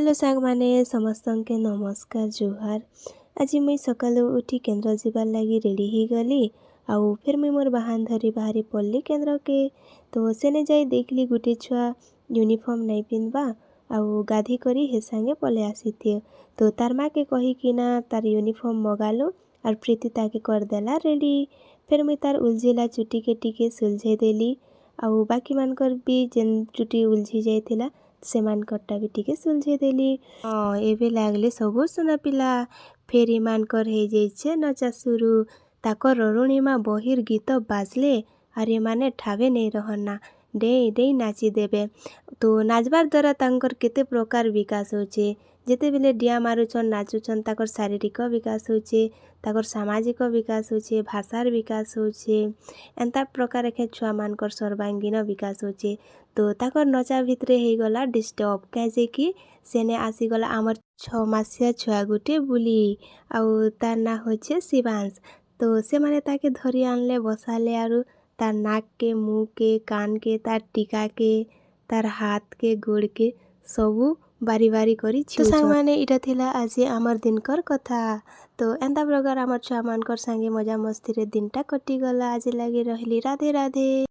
Hello सांग माने समस्तंके नमस्कार जुहार। आज मुई सकालु उठी केन्द्र जीवार लगी रेडी ही गली। आउ फिर मुई मोर बाहान धरी बाहरी पड़ली केन्द्र के। तो सेने जाई देखली गुटे छुआ यूनिफॉर्म नहीं पिंधबा आउ गाधी करी हे संगे पले आसीथिए। तो तार माँ के कही कि ना तार यूनिफॉर्म मगालो और प्रीति ताके कर देला रेडी। फिर मुई तार उलझिला चुटी के टिके सुलझे देली आउ बाकी मानकर भी जेन चुटी उलझी जाइथिला सेमानकरटा भी टिके सुलझे देली। एबे लागले सबु सुना पिला फेरी मानकर हे जाइछे नचा शुरू। ताकर अरुणिमा बहिर गीत बाजले आरे माने ठावे नहीं रहना डेई डेई नाची देबे। तो नाचबार द्वारा तांकर केते प्रकार विकास होचे। जेते बेले डिया मारुछन नाचुछन ताकर शारीरिक विकास होचे, ताकर सामाजिक विकास होचे, भाषार विकास होचे, एंता प्रकार के छुआ मानकर सर्वांगीन विकास होचे। तो ताकर नचा भितरे हे गला डिस्टर्ब कैसे कि सेने आसी गला आमर 6 मासिया छुआ गुटे बुली आउ तार ना होचे शिवांश। तो से माने ताके धरी आनले बसाले आरु तार नाक के, मुँह के, कान के, तार टीका के, तार हाथ के, गोड़ के सबू बारी बारी करी छिउ। तो सांग माने इटा थिला आज आमर दिनकर कथा। तो एंता प्रकार आमर छुआ मानकर संगे मजा मस्ती रे दिनटा कटी गला। आज लगे रहली राधे राधे।